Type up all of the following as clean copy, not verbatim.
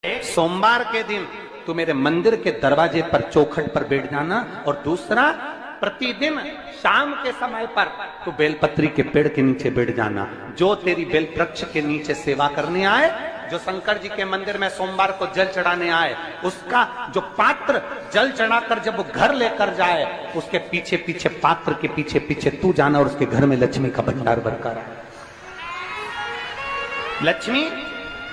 सोमवार के दिन तू मेरे मंदिर के दरवाजे पर चौखट पर बैठ जाना, और दूसरा प्रतिदिन शाम के समय पर तू बेलपत्री के पेड़ के नीचे बैठ जाना। जो तेरी बेल वृक्ष के नीचे सेवा करने आए, जो शंकर जी के मंदिर में सोमवार को जल चढ़ाने आए, उसका जो पात्र जल चढ़ाकर जब वो घर लेकर जाए, उसके पीछे पीछे पात्र के पीछे पीछे तू जाना और उसके घर में लक्ष्मी का भंडार भरकर आए। लक्ष्मी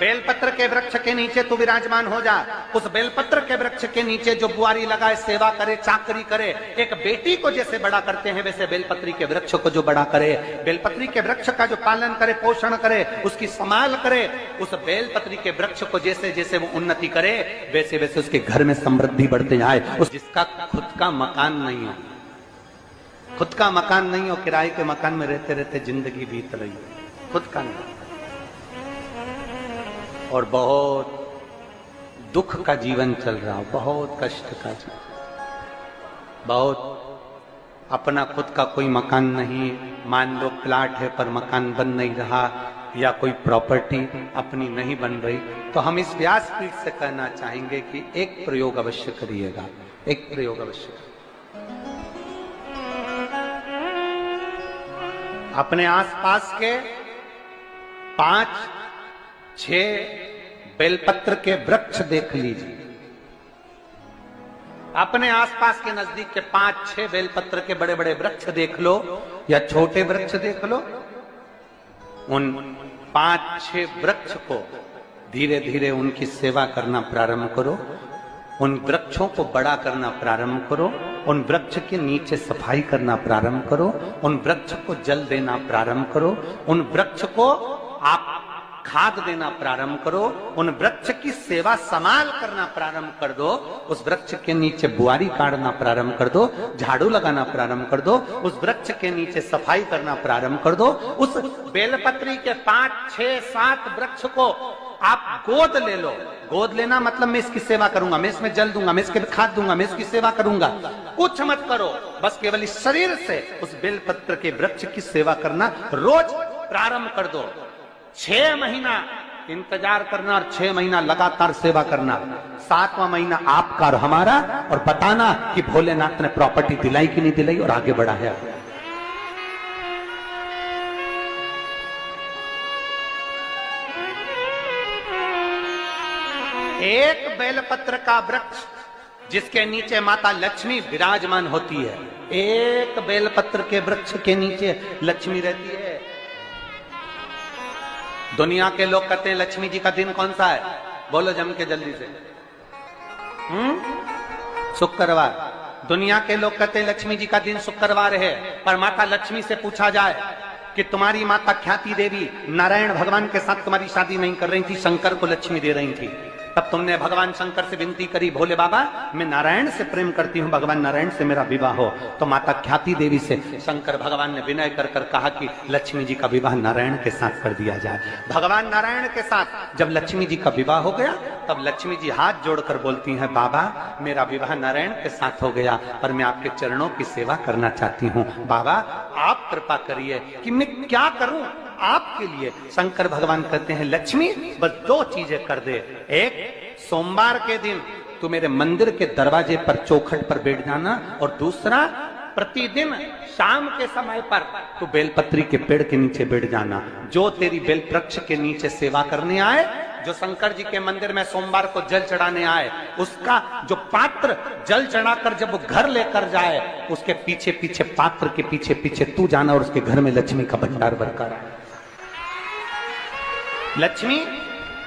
बेलपत्र के वृक्ष के नीचे तू विराजमान हो जा। उस बेलपत्र के वृक्ष के नीचे जो बुआरी लगाए, सेवा करे, चाकरी करे, एक बेटी को जैसे बड़ा करते हैं वैसे बेलपत्री के वृक्ष को जो बड़ा करे, बेलपत्री के वृक्ष का जो पालन करे, पोषण करे, उसकी संभाल करे, उस बेलपत्री के वृक्ष को जैसे जैसे वो उन्नति करे वैसे वैसे उसके घर में समृद्धि बढ़ते जाए। उस जिसका खुद का मकान नहीं हो, खुद का मकान नहीं हो, किराए के मकान में रहते रहते जिंदगी बीत रही है, खुद का नहीं, और बहुत दुख का जीवन चल रहा हो, बहुत कष्ट का जीवन, बहुत अपना खुद का कोई मकान नहीं, मान लो प्लाट है पर मकान बन नहीं रहा, या कोई प्रॉपर्टी अपनी नहीं बन रही, तो हम इस व्यासपीठ से कहना चाहेंगे कि एक प्रयोग अवश्य करिएगा, एक प्रयोग अवश्य। अपने आसपास के 5-6 बेलपत्र के वृक्ष देख लीजिए। अपने आसपास के नजदीक के 5-6 बेलपत्र के बड़े बड़े वृक्ष देख लो या छोटे वृक्ष देख लो। उन 5-6 वृक्ष को धीरे धीरे उनकी सेवा करना प्रारंभ करो, उन वृक्षों को बड़ा करना प्रारंभ करो, उन वृक्ष के नीचे सफाई करना प्रारंभ करो, उन वृक्ष को जल देना प्रारंभ करो, उन वृक्ष को आप खाद देना प्रारंभ करो, उन वृक्ष की सेवा संभाल करना प्रारंभ कर दो, उस वृक्ष के नीचे बुआरी काटना प्रारंभ कर दो, झाड़ू लगाना प्रारंभ कर दो, उस वृक्ष के नीचे सफाई करना प्रारंभ कर दो। उस बेलपत्री के 5-6-7 वृक्ष को आप गोद ले लो। गोद लेना मतलब मैं इसकी सेवा करूंगा, मैं इसमें जल दूंगा, मैं इसके खाद दूंगा, मैं इसकी सेवा करूंगा, कुछ मत करो, बस केवल इस शरीर से उस बेलपत्र के वृक्ष की सेवा करना रोज प्रारंभ कर दो। 6 महीना इंतजार करना और 6 महीना लगातार सेवा करना, 7वां महीना आपका और हमारा, और बताना कि भोलेनाथ ने प्रॉपर्टी दिलाई कि नहीं दिलाई और आगे बढ़ा है। एक बेलपत्र का वृक्ष जिसके नीचे माता लक्ष्मी विराजमान होती है, एक बेलपत्र के वृक्ष के नीचे लक्ष्मी रहती है। दुनिया के लोग कहते हैं लक्ष्मी जी का दिन कौन सा है, बोलो जम के जल्दी से। शुक्रवार। दुनिया के लोग कहते हैं लक्ष्मी जी का दिन शुक्रवार है, पर माता लक्ष्मी से पूछा जाए कि तुम्हारी माता ख्याति देवी नारायण भगवान के साथ तुम्हारी शादी नहीं कर रही थी, शंकर को लक्ष्मी दे रही थी, तब तुमने भगवान शंकर से विनती करी, भोले बाबा मैं नारायण से प्रेम करती हूँ, भगवान नारायण से मेरा विवाह हो। तो माता ख्याति देवी से शंकर भगवान ने विनय कर कर कहा कि लक्ष्मी जी का विवाह नारायण के साथ कर दिया जाए। भगवान नारायण के साथ जब लक्ष्मी जी का विवाह हो गया, तब लक्ष्मी जी हाथ जोड़कर बोलती हैं, बाबा मेरा विवाह नारायण के साथ हो गया, पर मैं आपके चरणों की सेवा करना चाहती हूँ, बाबा आप कृपा करिए कि मैं क्या करूं आपके लिए। शंकर भगवान कहते हैं, लक्ष्मी बस 2 चीजें कर दे, एक सोमवार के दिन तू मेरे मंदिर के दरवाजे पर चौखट पर बैठ जाना, और दूसरा प्रतिदिन शाम के समय पर तू बेलपत्री के पेड़ के नीचे बैठ जाना। जो तेरी बेल वृक्ष के नीचे सेवा करने आए, जो शंकर जी के मंदिर में सोमवार को जल चढ़ाने आए, उसका जो पात्र जल चढ़ाकर जब वो घर लेकर जाए, उसके पीछे पीछे पात्र के पीछे पीछे तू जाना और उसके घर में लक्ष्मी का भंडार भरकर आए। लक्ष्मी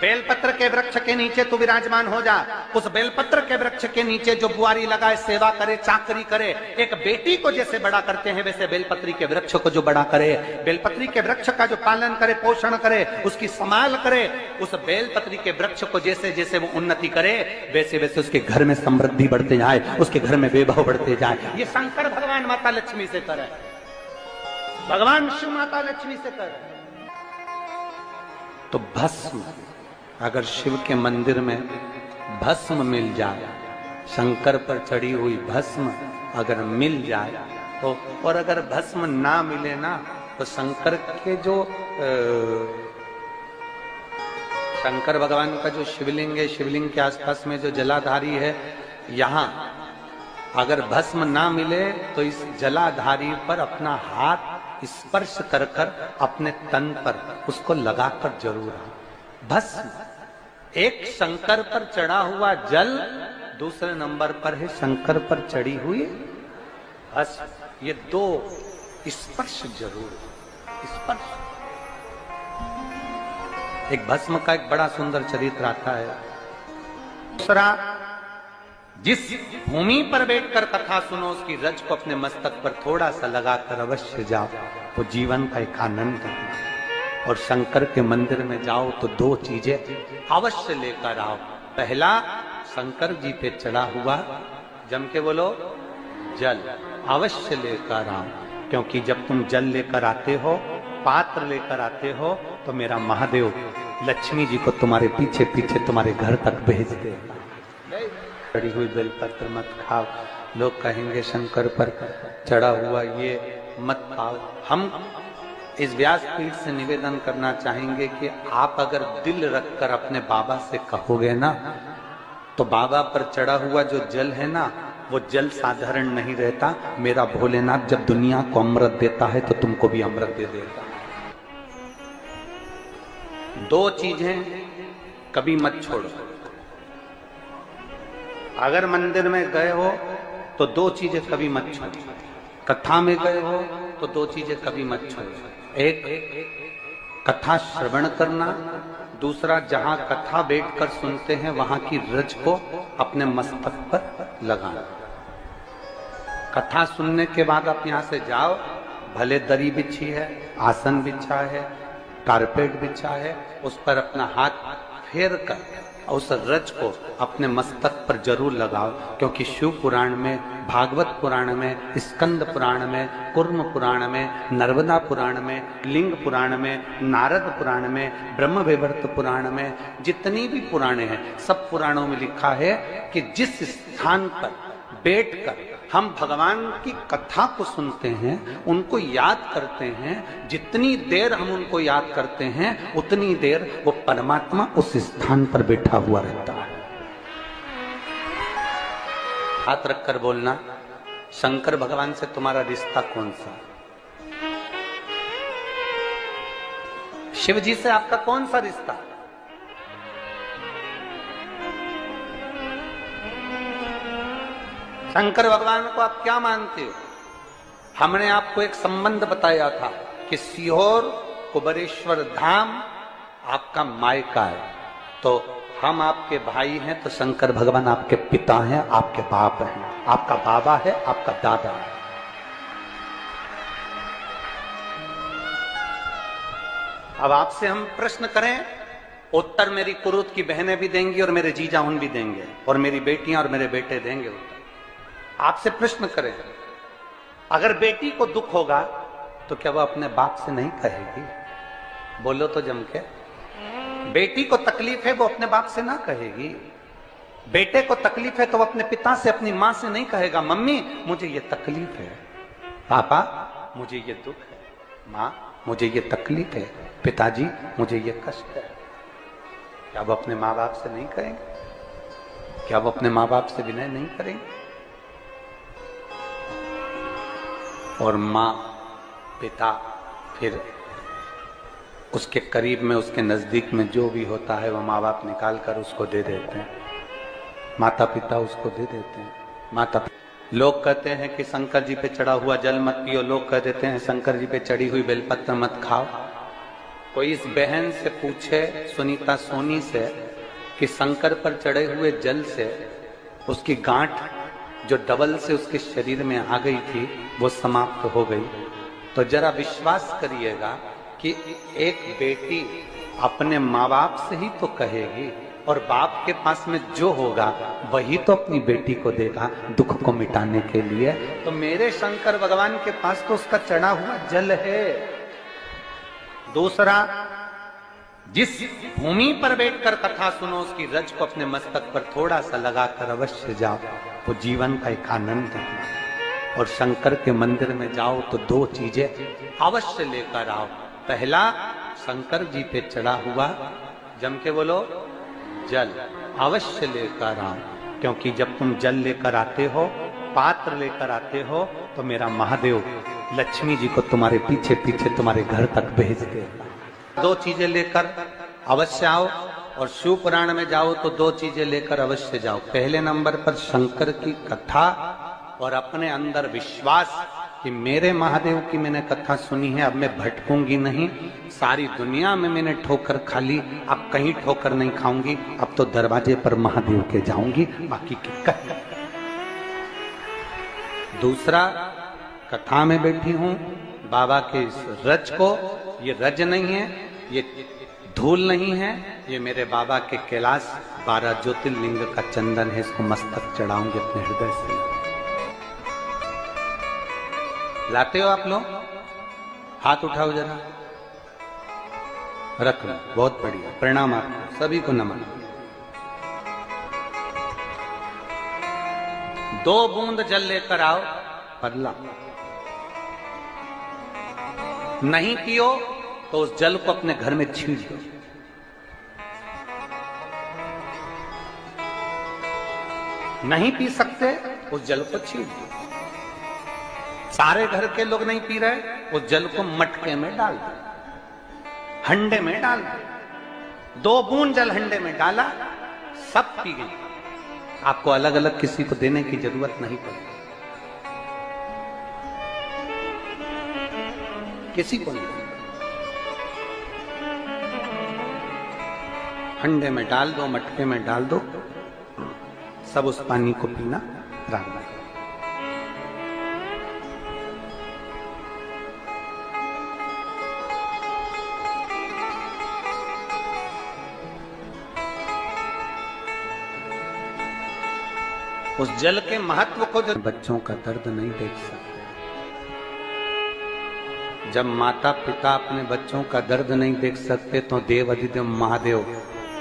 बेलपत्र के वृक्ष के नीचे तू विराजमान हो जा। उस बेलपत्र के वृक्ष के नीचे जो बुआरी लगाए, सेवा करे, चाकरी करे, एक बेटी को जैसे बड़ा करते हैं वैसे बेलपत्री के वृक्ष को जो बड़ा करे, बेलपत्री के वृक्ष का जो पालन करे, पोषण करे, उसकी संभाल करे, उस बेलपत्री के वृक्ष को जैसे जैसे वो उन्नति करे वैसे वैसे उसके घर में समृद्धि बढ़ते जाए, उसके घर में वैभव बढ़ते जाए। ये शंकर भगवान माता लक्ष्मी से करे, भगवान शिव माता लक्ष्मी से करे। तो भस्म, अगर शिव के मंदिर में भस्म मिल जाए, शंकर पर चढ़ी हुई भस्म अगर मिल जाए तो, और अगर भस्म ना मिले ना, तो शंकर के जो शंकर भगवान का जो शिवलिंग है, शिवलिंग के आसपास में जो जलाधारी है, यहाँ अगर भस्म ना मिले तो इस जलाधारी पर अपना हाथ स्पर्श कर कर अपने तन पर उसको लगाकर जरूर आओ। भस्म एक शंकर पर चढ़ा हुआ जल, दूसरे नंबर पर है शंकर पर चढ़ी हुई भस्म। ये दो स्पर्श जरूर, स्पर्श। एक भस्म का एक बड़ा सुंदर चरित्र आता है। दूसरा, जिस भूमि पर बैठकर कथा सुनो उसकी रज को अपने मस्तक पर थोड़ा सा लगाकर अवश्य जाओ, वो जीवन का एक आनंद है। और शंकर के मंदिर में जाओ तो दो चीजें अवश्य लेकर आओ। पहला, शंकर जी पे चढ़ा हुआ, जम के बोलो, जल अवश्य लेकर आओ। क्योंकि जब तुम जल लेकर आते हो, पात्र लेकर आते हो, तो मेरा महादेव लक्ष्मी जी को तुम्हारे पीछे पीछे तुम्हारे घर तक भेज दे। चढ़ी हुई बेलपत्र मत खाओ, लोग कहेंगे शंकर पर चढ़ा हुआ ये मत खाओ। हम इस व्यासपीठ से निवेदन करना चाहेंगे कि आप अगर दिल रखकर अपने बाबा से कहोगे ना, तो बाबा पर चढ़ा हुआ जो जल है ना, वो जल साधारण नहीं रहता। मेरा भोलेनाथ जब दुनिया को अमृत देता है तो तुमको भी अमृत दे देता। दो चीजें कभी मत छोड़ो। अगर मंदिर में गए हो तो दो चीजें कभी मत छोड़ो। कथा में गए हो तो दो चीजें कभी मत छोड़ो। एक, कथा श्रवण करना। दूसरा, जहां कथा बैठकर सुनते हैं वहां की रज को अपने मस्तक पर लगाना। कथा सुनने के बाद आप यहां से जाओ, भले दरी बिछी है, आसन बिछा है, कारपेट बिछा है, उस पर अपना हाथ फेर कर उस रज को अपने मस्तक पर जरूर लगाओ। क्योंकि शिव पुराण में, भागवत पुराण में, स्कंद पुराण में, कुर्म पुराण में, नर्मदा पुराण में, लिंग पुराण में, नारद पुराण में, ब्रह्म वैवर्त पुराण में, जितनी भी पुराणे हैं, सब पुराणों में लिखा है कि जिस स्थान पर बैठकर हम भगवान की कथा को सुनते हैं, उनको याद करते हैं, जितनी देर हम उनको याद करते हैं उतनी देर वो परमात्मा उस स्थान पर बैठा हुआ रहता है। हाथ रखकर बोलना, शंकर भगवान से तुम्हारा रिश्ता कौन सा? शिव जी से आपका कौन सा रिश्ता? शंकर भगवान को आप क्या मानते हो? हमने आपको एक संबंध बताया था कि सीहोर कुबेरेश्वर धाम आपका मायका है, तो हम आपके भाई हैं, तो शंकर भगवान आपके पिता हैं, आपके बाप हैं, आपका बाबा है, आपका दादा है। अब आपसे हम प्रश्न करें, उत्तर मेरी कुरुत की बहनें भी देंगी और मेरे जीजा उन भी देंगे और मेरी बेटियां और मेरे बेटे देंगे उत्तर। आपसे प्रश्न करें, अगर बेटी को दुख होगा तो क्या वो अपने बाप से नहीं कहेगी? बोलो तो जम के। बेटी को तकलीफ है वो अपने बाप से ना कहेगी। बेटे को तकलीफ है तो वो अपने पिता से, अपनी मां से नहीं कहेगा, मम्मी मुझे ये तकलीफ है, पापा मुझे ये दुख है, मां मुझे ये तकलीफ है, पिताजी मुझे ये कष्ट है। क्या वो अपने माँ बाप से नहीं कहेंगे? क्या वो अपने माँ बाप से विनय नहीं करेंगे? और माँ, पिता, फिर उसके करीब में, उसके नजदीक में जो भी होता है वो माँ बाप निकाल कर उसको दे देते हैं, माता पिता उसको दे देते हैं। माता लोग कहते हैं कि शंकर जी पे चढ़ा हुआ जल मत पियो, लोग कह देते हैं शंकर जी पे चढ़ी हुई बेलपत्र मत खाओ। कोई इस बहन से पूछे, सुनीता सोनी से, कि शंकर पर चढ़े हुए जल से उसकी गांठ जो डबल से उसके शरीर में आ गई थी वो समाप्त हो गई, तो जरा विश्वास करिएगा कि एक बेटी अपने माँ बाप से ही तो कहेगी, और बाप के पास में जो होगा वही तो अपनी बेटी को देगा दुख को मिटाने के लिए। तो मेरे शंकर भगवान के पास तो उसका चढ़ा हुआ जल है। दूसरा, जिस भूमि पर बैठकर कथा सुनो उसकी रज को अपने मस्तक पर थोड़ा सा लगाकर अवश्य जाओ, वो जीवन का एक आनंद है। और शंकर के मंदिर में जाओ तो दो चीजें अवश्य लेकर आओ। पहला, शंकर जी पे चढ़ा हुआ जम के बोलो, जल अवश्य लेकर आओ, क्योंकि जब तुम जल लेकर आते हो, पात्र लेकर आते हो, तो मेरा महादेव लक्ष्मी जी को तुम्हारे पीछे पीछे तुम्हारे घर तक भेज देगा। 2 चीजें लेकर अवश्य आओ, और शिव पुराण में जाओ तो 2 चीजें लेकर अवश्य जाओ। पहले नंबर पर शंकर की कथा और अपने अंदर विश्वास कि मेरे महादेव की मैंने कथा सुनी है, अब मैं भटकूंगी नहीं। सारी दुनिया में मैंने ठोकर खा ली, अब कहीं ठोकर नहीं खाऊंगी, अब तो दरवाजे पर महादेव के जाऊंगी, बाकी की कथा। दूसरा, कथा में बैठी हूं बाबा के इस रज को, ये रज नहीं है, ये धूल नहीं है, ये मेरे बाबा के कैलाश 12 ज्योतिर्लिंग का चंदन है, इसको मस्तक चढ़ाऊंगे अपने हृदय से। लाते हो आप लोग? हाथ उठाओ जरा, रख लो, बहुत बढ़िया, प्रणाम आपको सभी को, नमन। 2 बूंद जल लेकर आओ, पल्ला नहीं पियो तो उस जल को अपने घर में छींट दो। नहीं पी सकते, उस जल को छींट दो। सारे घर के लोग नहीं पी रहे, उस जल को मटके में डाल दो, हंडे में डाल दो। 2 बूंद जल हंडे में डाला, सब पी गए। आपको अलग अलग किसी को देने की जरूरत नहीं पड़ती, किसी को नहीं। हंडे में डाल दो, मटके में डाल दो, सब उस पानी को पीना राम। उस जल के महत्व को जो बच्चों का दर्द नहीं देख सकते, जब माता पिता अपने बच्चों का दर्द नहीं देख सकते, तो देव अधिदेव महादेव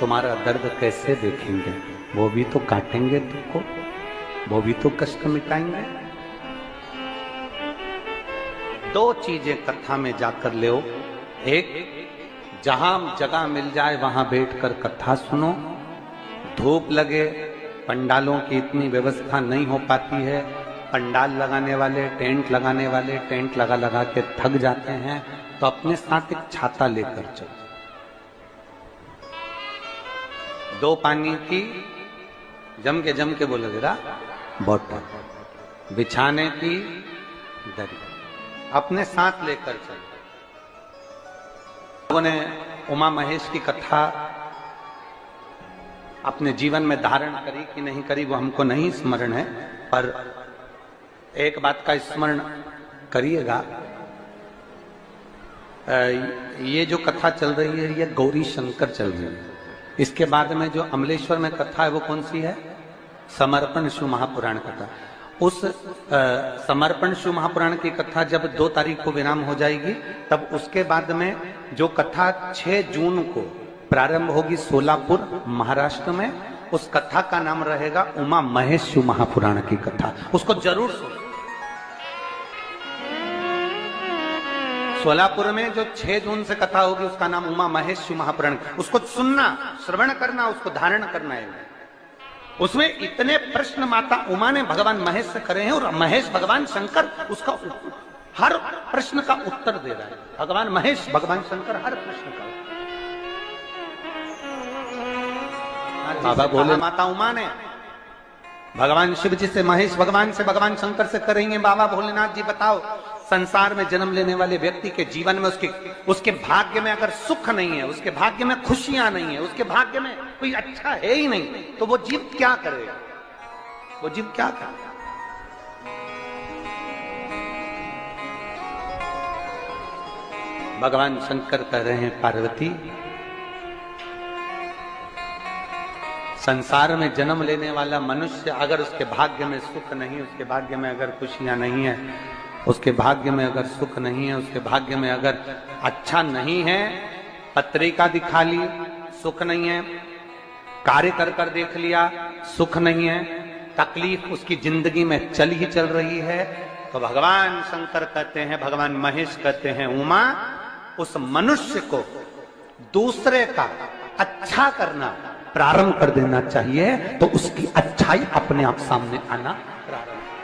तुम्हारा दर्द कैसे देखेंगे? वो भी तो काटेंगे तुमको, वो भी तो कष्ट मिटाएंगे। 2 चीजें कथा में जाकर ले। एक, जहां जगह मिल जाए वहां बैठकर कथा सुनो। धूप लगे, पंडालों की इतनी व्यवस्था नहीं हो पाती है, पंडाल लगाने वाले, टेंट लगाने वाले टेंट लगा लगा के थक जाते हैं, तो अपने साथ एक छाता लेकर चलो। 2 पानी की जम के बोलो जरा, बोतल, बिछाने की दरी अपने साथ लेकर चलो। लोगों ने उमा महेश की कथा अपने जीवन में धारण करी कि नहीं करी वो हमको नहीं स्मरण है, पर एक बात का स्मरण करिएगा, ये जो कथा चल रही है ये गौरी शंकर चल रही है। इसके बाद में जो अमलेश्वर में कथा है वो कौन सी है? समर्पण शिव महापुराण कथा। उस समर्पण शिव महापुराण की कथा जब 2 तारीख को विराम हो जाएगी, तब उसके बाद में जो कथा 6 जून को प्रारंभ होगी सोलापुर महाराष्ट्र में, उस कथा का नाम रहेगा उमा महेश शिव महापुराण की कथा। उसको जरूर सुनो। सोलापुर में जो 6 जून से कथा होगी उसका नाम उमा महेश शिव महापुराण, उसको सुनना, श्रवण करना, उसको धारण करना है। उसमें इतने प्रश्न माता उमा ने भगवान महेश से करे हैं, और महेश भगवान शंकर उसका हर प्रश्न का उत्तर दे रहा है। भगवान महेश भगवान शंकर हर प्रश्न का। बाबा बोले माता उमा ने भगवान शिव जी से, महेश भगवान से, भगवान शंकर से करेंगे, बाबा भोलेनाथ जी बताओ, संसार में जन्म लेने वाले व्यक्ति के जीवन में उसके भाग्य में अगर सुख नहीं है, उसके भाग्य में खुशियां नहीं है, उसके भाग्य में कोई अच्छा है ही नहीं, तो वो जीव क्या करेगा? वो जीव क्या करेगा? भगवान शंकर कह रहे हैं, पार्वती, संसार में जन्म लेने वाला मनुष्य अगर उसके भाग्य में सुख नहीं, उसके भाग्य में अगर खुशियां नहीं है, उसके भाग्य में अगर सुख नहीं है, उसके भाग्य में अगर अच्छा नहीं है, पत्रिका दिखा ली सुख नहीं है, कार्य कर कर देख लिया सुख नहीं है, तकलीफ उसकी जिंदगी में चल ही चल रही है, तो भगवान शंकर कहते हैं, भगवान महेश कहते हैं, उमा, उस मनुष्य को दूसरे का अच्छा करना प्रारंभ कर देना चाहिए तो उसकी अच्छाई अपने आप सामने आना प्रारंभ